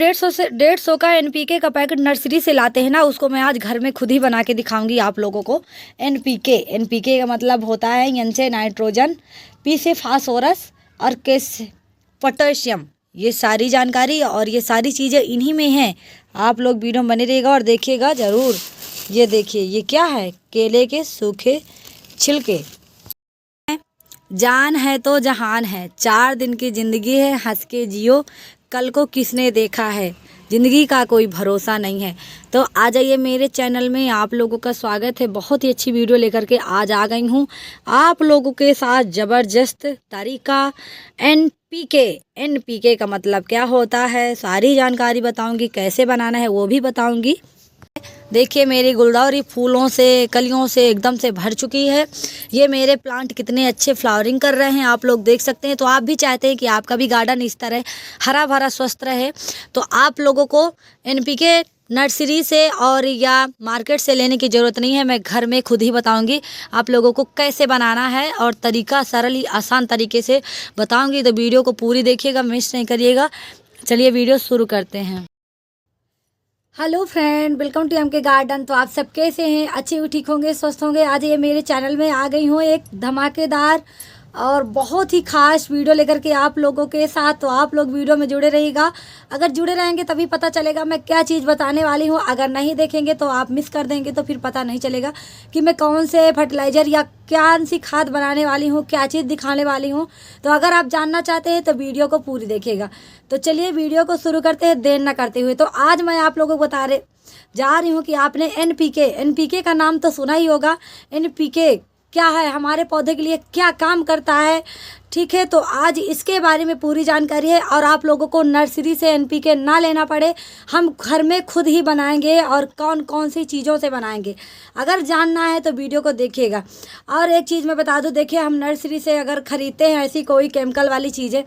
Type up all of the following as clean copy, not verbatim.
डेढ़ सौ का एनपीके का पैकेट नर्सरी से लाते हैं ना, उसको मैं आज घर में खुद ही बना के दिखाऊंगी आप लोगों को। एनपीके का मतलब होता है एन से नाइट्रोजन, पी से फास्फोरस और के से पोटेशियम। ये सारी जानकारी और ये सारी चीज़ें इन्हीं में हैं। आप लोग वीडियो बने रहिएगा और देखिएगा ज़रूर। ये देखिए, ये क्या है? केले के सूखे छिलके। जान है तो जहान है, 4 दिन की ज़िंदगी है, हंस के जियो, कल को किसने देखा है, ज़िंदगी का कोई भरोसा नहीं है। तो आ जाइए मेरे चैनल में, आप लोगों का स्वागत है। बहुत ही अच्छी वीडियो लेकर के आज आ गई हूँ आप लोगों के साथ। ज़बरदस्त तरीका एनपीके का मतलब क्या होता है, सारी जानकारी बताऊँगी। कैसे बनाना है वो भी बताऊँगी। देखिए मेरी गुलदाउदी फूलों से, कलियों से एकदम से भर चुकी है। ये मेरे प्लांट कितने अच्छे फ्लावरिंग कर रहे हैं, आप लोग देख सकते हैं। तो आप भी चाहते हैं कि आपका भी गार्डन इस तरह हरा भरा स्वस्थ रहे, तो आप लोगों को एनपीके नर्सरी से और या मार्केट से लेने की ज़रूरत नहीं है। मैं घर में खुद ही बताऊंगी आप लोगों को कैसे बनाना है, और तरीका सरल ही आसान तरीके से बताऊंगी। तो वीडियो को पूरी देखिएगा, मिस नहीं करिएगा। चलिए वीडियो शुरू करते हैं। Hello friend, welcome to M K garden. तो आप सब कैसे हैं? अच्छे ठीक होंगे, स्वस्थ होंगे। आज ये मेरे चैनल में आ गई हूँ एक धमाकेदार और बहुत ही खास वीडियो लेकर के आप लोगों के साथ। तो आप लोग वीडियो में जुड़े रहिएगा। अगर जुड़े रहेंगे तभी पता चलेगा मैं क्या चीज़ बताने वाली हूँ। अगर नहीं देखेंगे तो आप मिस कर देंगे, तो फिर पता नहीं चलेगा कि मैं कौन से फर्टिलाइज़र या क्या सी खाद बनाने वाली हूँ, क्या चीज़ दिखाने वाली हूँ। तो अगर आप जानना चाहते हैं तो वीडियो को पूरी देखिएगा। तो चलिए वीडियो को शुरू करते हैं देर न करते हुए। तो आज मैं आप लोगों को जा रही हूँ कि आपने एनपीके का नाम तो सुना ही होगा। एनपीके क्या है, हमारे पौधे के लिए क्या काम करता है, ठीक है। तो आज इसके बारे में पूरी जानकारी है, और आप लोगों को नर्सरी से एनपीके ना लेना पड़े, हम घर में खुद ही बनाएंगे। और कौन कौन सी चीज़ों से बनाएंगे, अगर जानना है तो वीडियो को देखिएगा। और एक चीज़ मैं बता दूं, देखिए हम नर्सरी से अगर ख़रीदते हैं ऐसी कोई केमिकल वाली चीज़ें,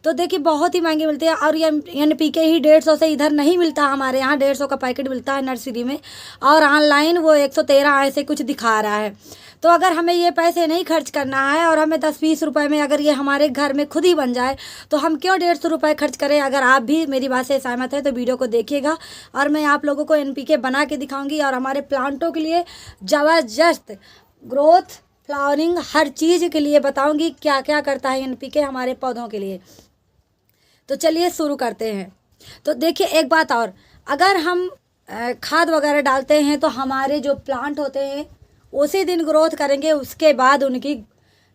तो देखिए बहुत ही महंगी मिलती है। और ये एनपीके ही 150 से इधर नहीं मिलता, हमारे यहाँ 150 का पैकेट मिलता है नर्सरी में, और ऑनलाइन वो 113 ऐसे कुछ दिखा रहा है। तो अगर हमें ये पैसे नहीं खर्च करना है और हमें 10-20 रुपए में अगर ये हमारे घर में खुद ही बन जाए, तो हम क्यों 150 रुपये खर्च करें। अगर आप भी मेरी बात से सहमत है तो वीडियो को देखिएगा, और मैं आप लोगों को एनपीके बना के दिखाऊंगी, और हमारे प्लांटों के लिए ज़बरदस्त ग्रोथ, फ्लावरिंग, हर चीज़ के लिए बताऊँगी क्या क्या करता है एनपीके हमारे पौधों के लिए। तो चलिए शुरू करते हैं। तो देखिए एक बात और, अगर हम खाद वगैरह डालते हैं तो हमारे जो प्लांट होते हैं उसी दिन ग्रोथ करेंगे, उसके बाद उनकी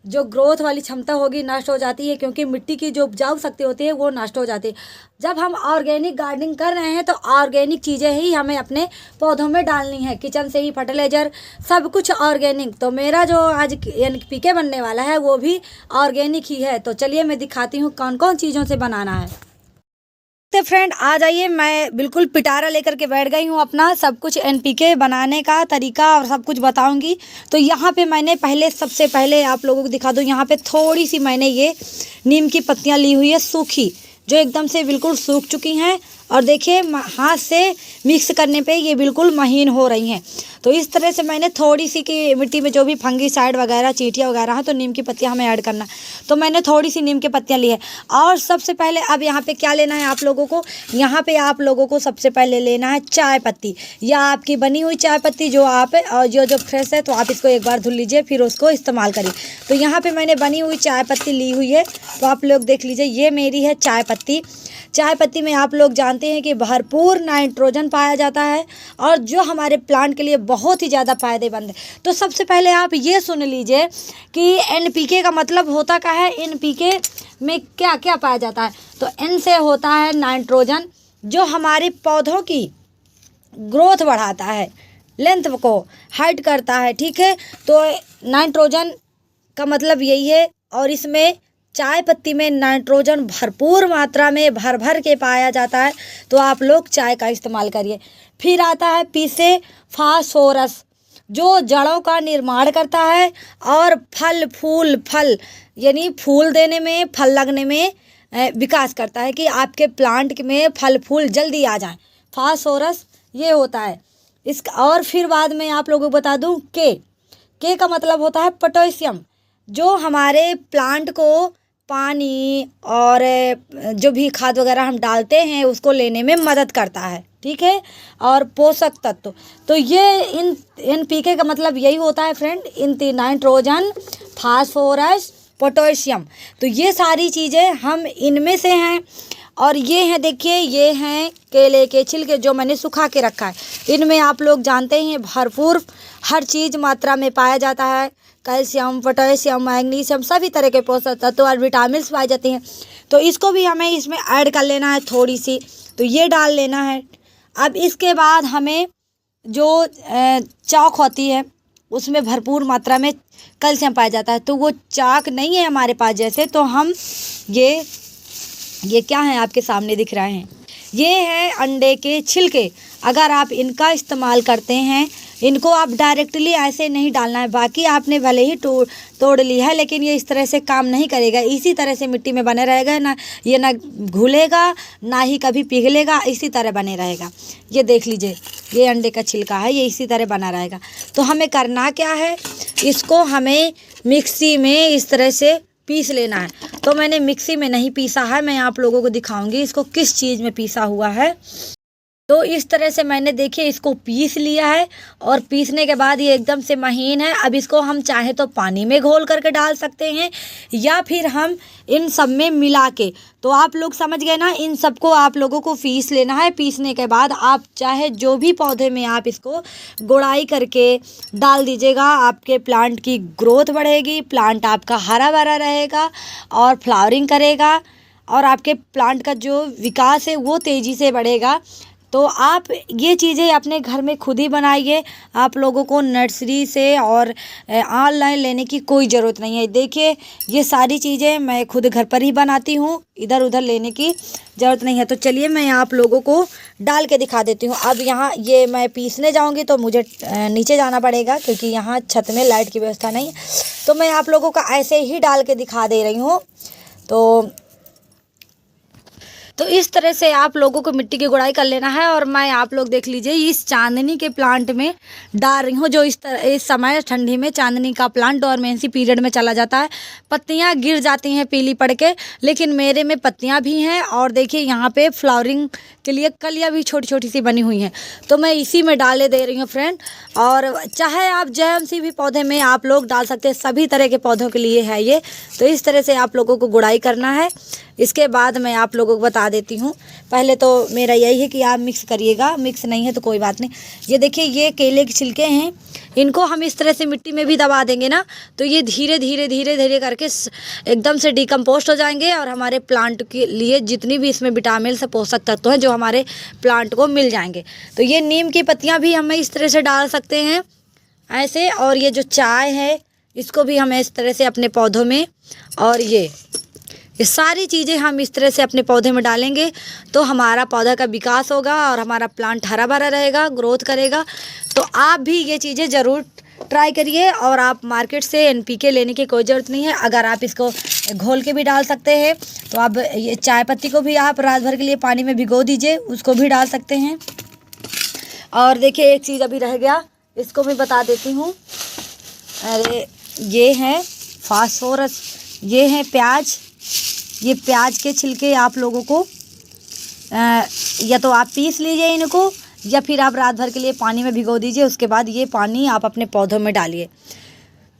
जो ग्रोथ वाली क्षमता होगी नष्ट हो जाती है, क्योंकि मिट्टी की जो उपजाऊ शक्ति होती है वो नष्ट हो जाती है। जब हम ऑर्गेनिक गार्डनिंग कर रहे हैं तो ऑर्गेनिक चीज़ें ही हमें अपने पौधों में डालनी है, किचन से ही फर्टिलाइज़र सब कुछ ऑर्गेनिक। तो मेरा जो आज एनपीके बनने वाला है वो भी ऑर्गेनिक ही है। तो चलिए मैं दिखाती हूँ कौन कौन चीज़ों से बनाना है। तो फ्रेंड आ जाइए, मैं बिल्कुल पिटारा लेकर के बैठ गई हूँ अपना। सब कुछ एनपीके बनाने का तरीका और सब कुछ बताऊंगी। तो यहाँ पे मैंने सबसे पहले आप लोगों को दिखा दूँ, यहाँ पे थोड़ी सी मैंने ये नीम की पत्तियाँ ली हुई है सूखी, जो एकदम से बिल्कुल सूख चुकी हैं। और देखिए हाथ से मिक्स करने पे ये बिल्कुल महीन हो रही हैं। तो इस तरह से मैंने थोड़ी सी की मिट्टी में जो भी फंगीसाइड वगैरह, चींटियाँ वगैरह हैं, तो नीम की पत्तियाँ हमें ऐड करना। तो मैंने थोड़ी सी नीम की पत्तियाँ ली है। और सबसे पहले अब यहाँ पे क्या लेना है आप लोगों को, यहाँ पे आप लोगों को सबसे पहले लेना है चाय पत्ती, या आपकी बनी हुई चाय पत्ती जो आप और जो फ्रेश है, तो आप इसको एक बार धुल लीजिए फिर उसको इस्तेमाल करिए। तो यहाँ पे मैंने बनी हुई चाय पत्ती ली हुई है, तो आप लोग देख लीजिए, ये मेरी है चाय पत्ती। चाय पत्ती में आप लोग जानते हैं कि भरपूर नाइट्रोजन पाया जाता है, और जो हमारे प्लांट के लिए बहुत ही ज़्यादा फायदेमंद है। तो सबसे पहले आप ये सुन लीजिए कि एनपीके का मतलब होता क्या है, एनपीके में क्या क्या पाया जाता है। तो एन से होता है नाइट्रोजन, जो हमारे पौधों की ग्रोथ बढ़ाता है, लेंथ को हाइट करता है, ठीक है। तो नाइट्रोजन का मतलब यही है, और इसमें चाय पत्ती में नाइट्रोजन भरपूर मात्रा में भर भर के पाया जाता है। तो आप लोग चाय का इस्तेमाल करिए। फिर आता है पी से फास्फोरस, जो जड़ों का निर्माण करता है और फल यानी फूल देने में, फल लगने में विकास करता है, कि आपके प्लांट में फल फूल जल्दी आ जाएं। फास्फोरस ये होता है इसका। और फिर बाद में आप लोगों को बता दूं, के का मतलब होता है पोटेशियम, जो हमारे प्लांट को पानी और जो भी खाद वगैरह हम डालते हैं उसको लेने में मदद करता है, ठीक है। और पोषक तत्व, तो ये इन NPK का मतलब यही होता है फ्रेंड, नाइट्रोजन, फास्फोरस, पोटेशियम। तो ये सारी चीज़ें हम इनमें से हैं। और ये हैं, देखिए ये हैं केले के छिलके जो मैंने सुखा के रखा है। इनमें आप लोग जानते हैं भरपूर हर चीज़ मात्रा में पाया जाता है, कैल्शियम, पोटेशियम, मैग्नीशियम, सभी तरह के पोषक तत्व और विटामिन पाए जाते हैं। तो इसको भी हमें इसमें ऐड कर लेना है थोड़ी सी, तो ये डाल लेना है। अब इसके बाद हमें जो चाक होती है उसमें भरपूर मात्रा में कैल्शियम पाया जाता है। तो वो चाक नहीं है हमारे पास जैसे, तो हम ये क्या है आपके सामने दिख रहे हैं, ये है अंडे के छिलके। अगर आप इनका इस्तेमाल करते हैं, इनको आप डायरेक्टली ऐसे नहीं डालना है, बाकी आपने भले ही तोड़ ली है लेकिन ये इस तरह से काम नहीं करेगा। इसी तरह से मिट्टी में बने रहेगा, ना ये ना घुलेगा ना ही कभी पिघलेगा, इसी तरह बने रहेगा। ये देख लीजिए, ये अंडे का छिलका है, ये इसी तरह बना रहेगा। तो हमें करना क्या है, इसको हमें मिक्सी में इस तरह से पीस लेना है। तो मैंने मिक्सी में नहीं पीसा है, मैं आप लोगों को दिखाऊंगी इसको किस चीज़ में पीसा हुआ है। तो इस तरह से मैंने देखिए इसको पीस लिया है, और पीसने के बाद ये एकदम से महीन है। अब इसको हम चाहे तो पानी में घोल करके डाल सकते हैं, या फिर हम इन सब में मिला के, तो आप लोग समझ गए ना, इन सबको आप लोगों को पीस लेना है। पीसने के बाद आप चाहे जो भी पौधे में आप इसको गुड़ाई करके डाल दीजिएगा, आपके प्लांट की ग्रोथ बढ़ेगी, प्लांट आपका हरा भरा रहेगा और फ्लावरिंग करेगा, और आपके प्लांट का जो विकास है वो तेज़ी से बढ़ेगा। तो आप ये चीज़ें अपने घर में खुद ही बनाइए, आप लोगों को नर्सरी से और ऑनलाइन लेने की कोई ज़रूरत नहीं है। देखिए ये सारी चीज़ें मैं खुद घर पर ही बनाती हूँ, इधर उधर लेने की ज़रूरत नहीं है। तो चलिए मैं आप लोगों को डाल के दिखा देती हूँ। अब यहाँ ये मैं पीसने जाऊँगी तो मुझे नीचे जाना पड़ेगा, क्योंकि यहाँ छत में लाइट की व्यवस्था नहीं है। तो मैं आप लोगों को ऐसे ही डाल के दिखा दे रही हूँ। तो इस तरह से आप लोगों को मिट्टी की गुड़ाई कर लेना है। और मैं आप लोग देख लीजिए इस चांदनी के प्लांट में डाल रही हूँ, जो इस समय ठंडी में चांदनी का प्लांट डोरमेंसी पीरियड में चला जाता है, पत्तियाँ गिर जाती हैं पीली पड़ के, लेकिन मेरे में पत्तियाँ भी हैं। और देखिए यहाँ पे फ्लावरिंग के लिए कलियाँ भी छोटी छोटी सी बनी हुई हैं, तो मैं इसी में डाले दे रही हूँ फ्रेंड। और चाहे आप जैसी भी पौधे में आप लोग डाल सकते हैं, सभी तरह के पौधों के लिए है ये। तो इस तरह से आप लोगों को गुड़ाई करना है। इसके बाद मैं आप लोगों को बता देती हूँ। पहले तो मेरा यही है कि आप मिक्स करिएगा, मिक्स नहीं है तो कोई बात नहीं। ये देखिए ये केले के छिलके हैं, इनको हम इस तरह से मिट्टी में भी दबा देंगे ना, तो ये धीरे धीरे धीरे धीरे करके एकदम से डिकम्पोस्ट हो जाएंगे, और हमारे प्लांट के लिए जितनी भी इसमें विटामिन से पोषक तत्व हैं जो हमारे प्लांट को मिल जाएंगे। तो ये नीम की पत्तियाँ भी हमें इस तरह से डाल सकते हैं ऐसे। और ये जो चाय है इसको भी हमें इस तरह से अपने पौधों में, और ये सारी चीज़ें हम इस तरह से अपने पौधे में डालेंगे तो हमारा पौधा का विकास होगा और हमारा प्लांट हरा भरा रहेगा, ग्रोथ करेगा। तो आप भी ये चीज़ें ज़रूर ट्राई करिए। और आप मार्केट से NPK लेने की कोई ज़रूरत नहीं है, अगर आप इसको घोल के भी डाल सकते हैं। तो आप ये चाय पत्ती को भी आप रात भर के लिए पानी में भिगो दीजिए, उसको भी डाल सकते हैं। और देखिए एक चीज़ अभी रह गया, इसको मैं बता देती हूँ। अरे ये है फास्फोरस, ये है प्याज। ये प्याज के छिलके आप लोगों को या तो आप पीस लीजिए इनको, या फिर आप रात भर के लिए पानी में भिगो दीजिए, उसके बाद ये पानी आप अपने पौधों में डालिए।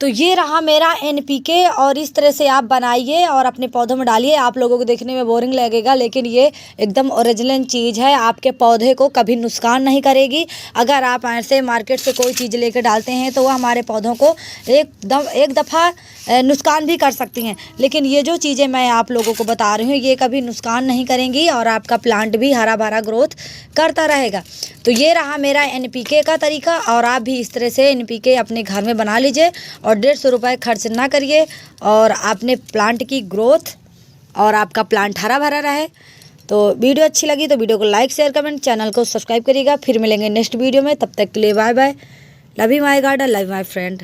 तो ये रहा मेरा NPK, और इस तरह से आप बनाइए और अपने पौधों में डालिए। आप लोगों को देखने में बोरिंग लगेगा, लेकिन ये एकदम ओरिजिनल चीज़ है, आपके पौधे को कभी नुकसान नहीं करेगी। अगर आप ऐसे मार्केट से कोई चीज़ लेकर डालते हैं तो वो हमारे पौधों को एक दफ़ा नुकसान भी कर सकती हैं, लेकिन ये जो चीज़ें मैं आप लोगों को बता रही हूँ ये कभी नुकसान नहीं करेंगी, और आपका प्लांट भी हरा भरा ग्रोथ करता रहेगा। तो ये रहा मेरा NPK का तरीका, और आप भी इस तरह से NPK अपने घर में बना लीजिए और 150 रुपये खर्च ना करिए, और अपने प्लांट की ग्रोथ और आपका प्लांट हरा भरा रहे। तो वीडियो अच्छी लगी तो वीडियो को लाइक शेयर कमेंट, चैनल को सब्सक्राइब करिएगा। फिर मिलेंगे नेक्स्ट वीडियो में, तब तक के लिए bye bye. Love you my garden, love you my friend.